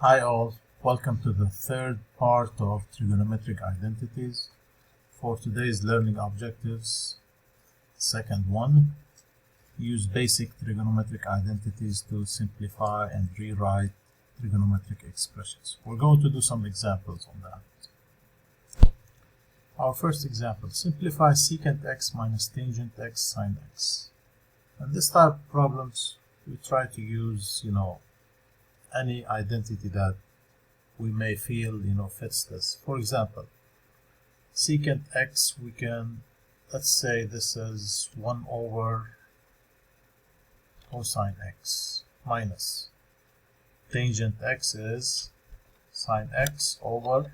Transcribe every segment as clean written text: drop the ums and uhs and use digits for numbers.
Hi all, welcome to the third part of Trigonometric Identities. For today's learning objectives, second one, use basic trigonometric identities to simplify and rewrite trigonometric expressions. We're going to do some examples on that. Our first example, simplify secant x minus tangent x sine x. And this type of problems, we try to use, any identity that we may feel, fits this. For example, secant x, we can, let's say this is 1 over cosine x minus tangent x is sine x over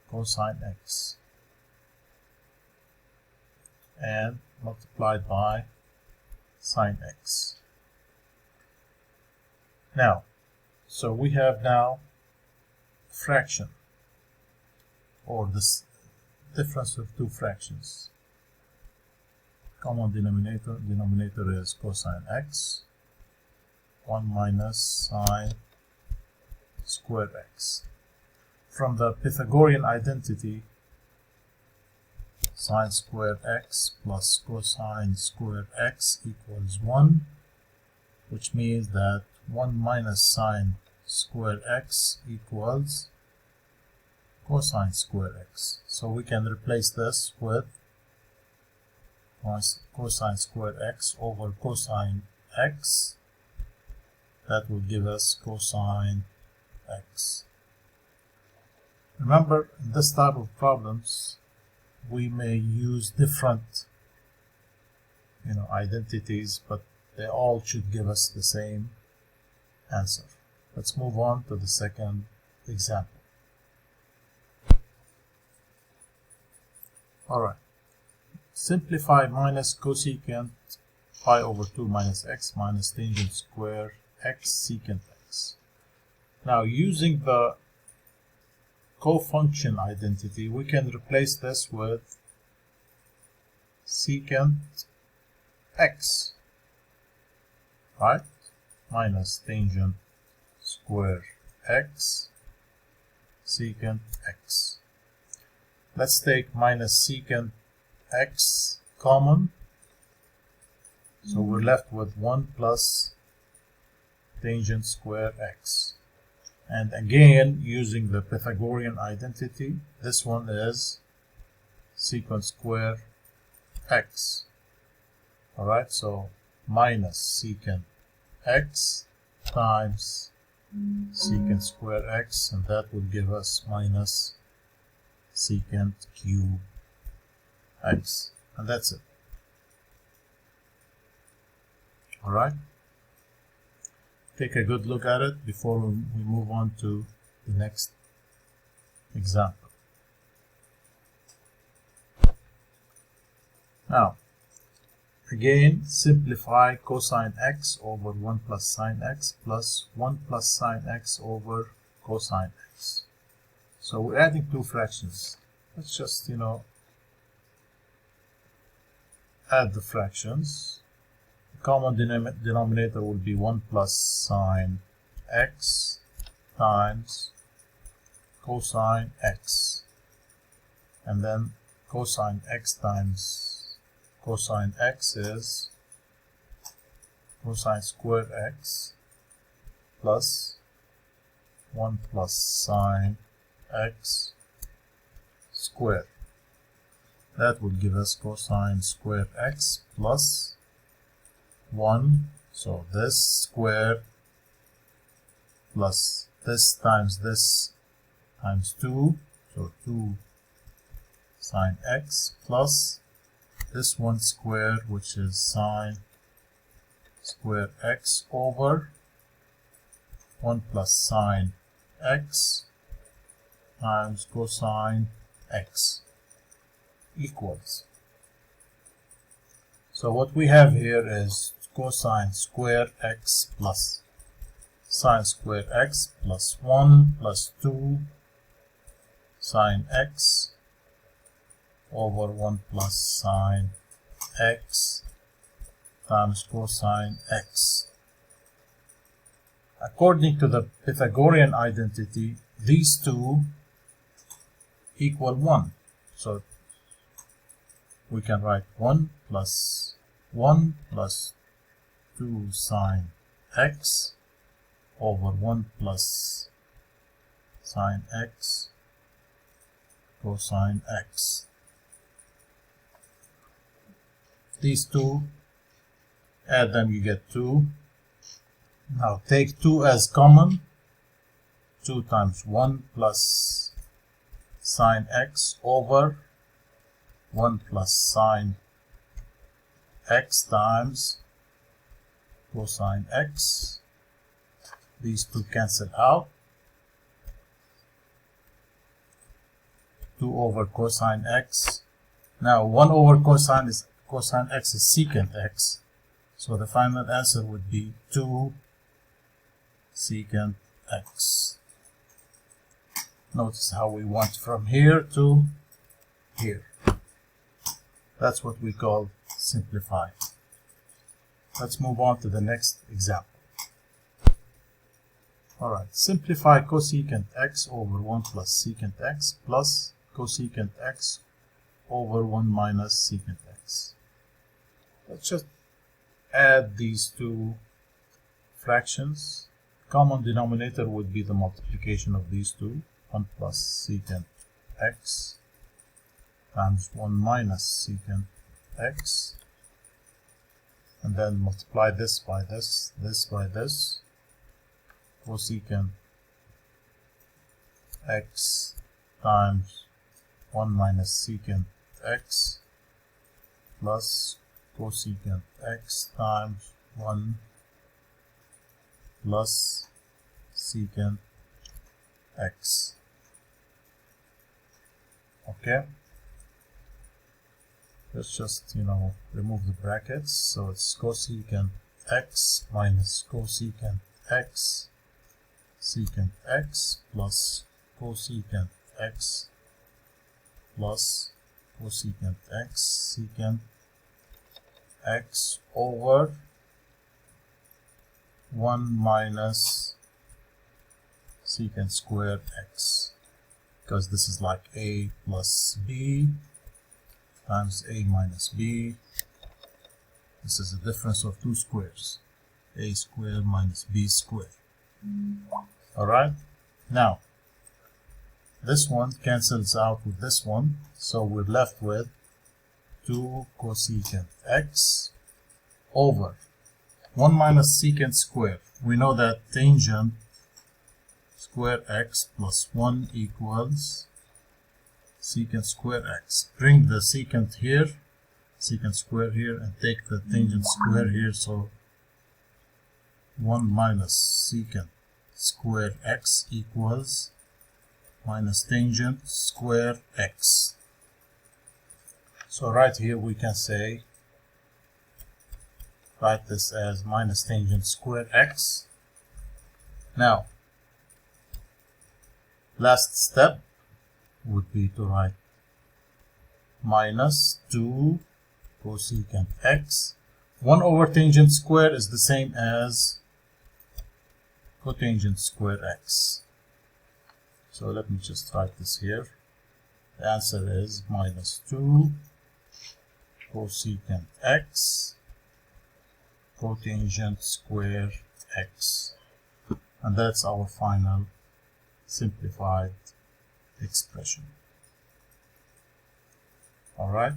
cosine x and multiplied by sine x. Now, so we have now fraction, or this difference of two fractions. Common denominator is cosine x, 1 minus sine square x. From the Pythagorean identity, sine squared x plus cosine squared x equals 1, which means that 1 minus sine squared x equals cosine squared x. So we can replace this with cosine squared x over cosine x. That will give us cosine x. Remember, in this type of problems, we may use different identities, but they all should give us the same answer. Let's move on to the second example. Alright, simplify minus cosecant pi over 2 minus x minus tangent square x secant x. Now, using the cofunction identity, we can replace this with secant x, right? Minus tangent square x secant x. Let's take minus secant x common, so we're left with 1 plus tangent square x. And again, using the Pythagorean identity, this one is secant square x. Alright, so minus secant x times secant square x, and that will give us minus secant cube x, and that's it. Alright, take a good look at it before we move on to the next example. Now, again, simplify cosine x over 1 plus sine x plus 1 plus sine x over cosine x. So we're adding two fractions. Let's just, add the fractions. The common denominator will be 1 plus sine x times cosine x. And then cosine x times cosine x is cosine square x plus 1 plus sine x squared. That would give us cosine square x plus 1. So this square plus this times 2. So 2 sine x plus this one square, which is sine square x over 1 plus sine x times cosine x equals. So what we have here is cosine square x plus sine square x plus 1 plus 2 sine x over 1 plus sine x times cosine x. According to the Pythagorean identity, these two equal 1. So we can write 1 plus 2 sine x over 1 plus sine x cosine x. These two, add them, you get 2. Now take 2 as common. 2 times 1 plus sine x over 1 plus sine x times cosine x. These two cancel out. 2 over cosine x. Now 1 over cosine x is secant x. So the final answer would be 2 secant x. Notice how we went from here to here. That's what we call simplify. Let's move on to the next example. Alright, simplify cosecant x over 1 plus secant x plus cosecant x over 1 minus secant x. Let's just add these two fractions. Common denominator would be the multiplication of these two. 1 plus secant x times 1 minus secant x. And then multiply this by this by this. Cosecant x times 1 minus secant x plus cosecant x times 1 plus secant x. Okay, let's just remove the brackets. So it's cosecant x minus cosecant x secant x plus cosecant x plus cosecant x secant x over 1 minus secant squared x, because this is like a plus b times a minus b. This is a difference of two squares, a squared minus b squared. Alright, now this one cancels out with this one, so we're left with 2 cosecant x over 1 minus secant squared. We know that tangent square x plus 1 equals secant square x. Bring the secant here, secant square here, and take the tangent square here. So 1 minus secant square x equals minus tangent square x. So right here we can say, write this as minus tangent square x. Now, last step would be to write minus 2 cosecant x. 1 over tangent square is the same as cotangent square x. So let me just write this here. The answer is minus 2 cosecant x cotangent square x. And that's our final simplified expression. Alright,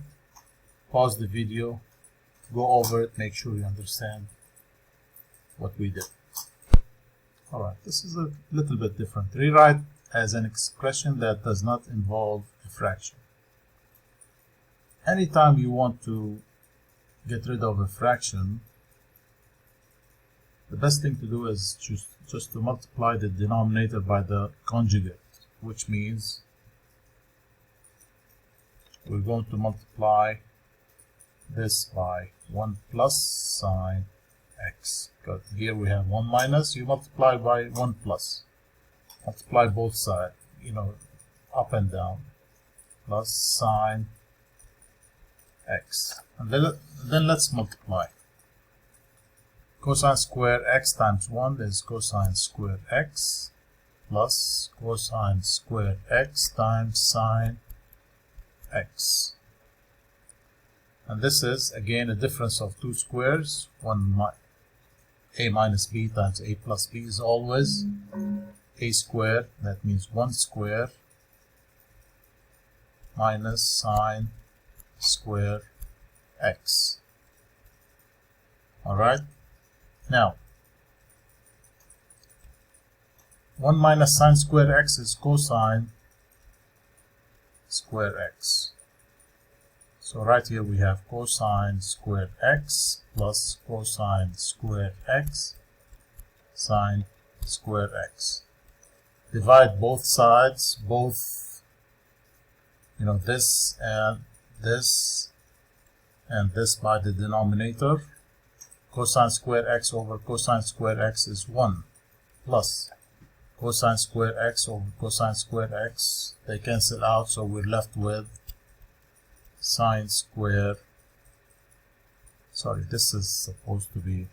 pause the video, go over it, make sure you understand what we did. Alright, this is a little bit different. Rewrite as an expression that does not involve a fraction. Anytime you want to get rid of a fraction, the best thing to do is just to multiply the denominator by the conjugate, which means we're going to multiply this by 1 plus sine x. Because here we have 1 minus, you multiply by 1 plus. Multiply both sides, up and down, plus sine x. And then let's multiply. cosine square x times 1 is cosine square x plus cosine square x times sine x. And this is again a difference of two squares. A minus b times a plus b is always a squared. That means 1 square minus sine square x. Alright, now 1 minus sine square x is cosine square x. So right here we have cosine squared x plus cosine squared x sine squared x. Divide both sides, both, this and this by the denominator. Cosine square x over cosine square x is 1 plus cosine square x over cosine square x. They cancel out, so we're left with sine square. Sorry, this is supposed to be,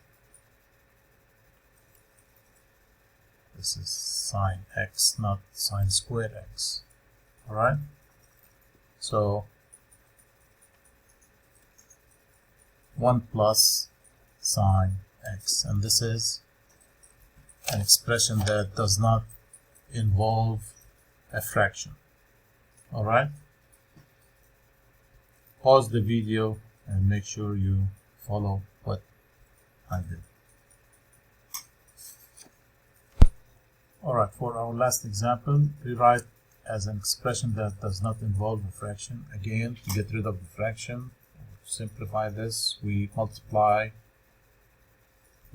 this is sine x, not sine square x. Alright, so 1 plus sine x, and this is an expression that does not involve a fraction. Alright, pause the video and make sure you follow what I did. Alright, for our last example, rewrite as an expression that does not involve a fraction. Again, to get rid of the fraction, simplify this, we multiply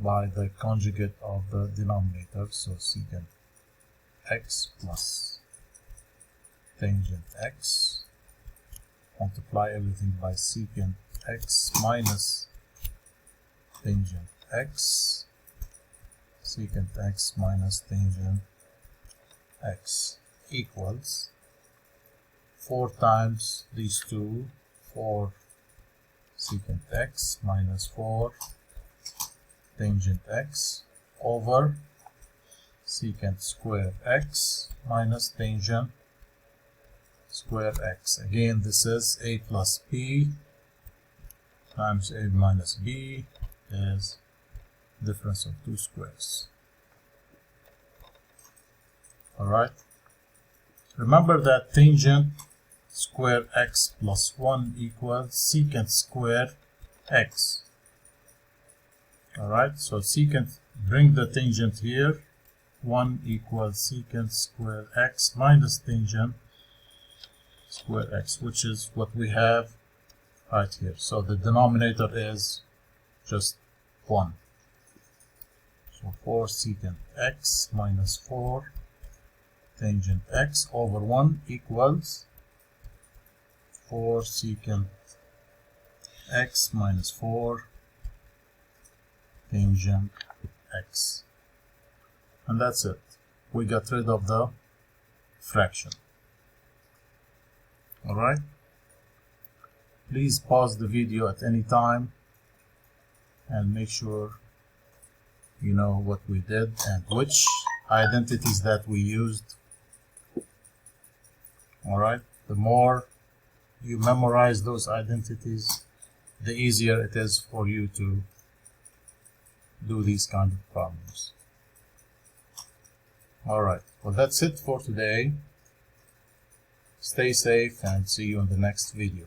by the conjugate of the denominator, so secant x plus tangent x, multiply everything by secant x minus tangent x, secant x minus tangent x equals 4 times these two, 4 secant x minus 4 tangent x over secant square x minus tangent square x. Again, this is a plus b times a minus b is difference of two squares. Alright, remember that tangent square x plus 1 equals secant square x. Alright, so secant, bring the tangent here, 1 equals secant square x minus tangent square x, which is what we have right here. So the denominator is just 1. So 4 secant x minus 4 tangent x over 1 equals 4 secant x minus 4 tangent x. And that's it. We got rid of the fraction. Alright? Please pause the video at any time and make sure you know what we did and which identities that we used. Alright? The more you memorize those identities, the easier it is for you to do these kind of problems. Alright, well that's it for today. Stay safe and see you in the next video.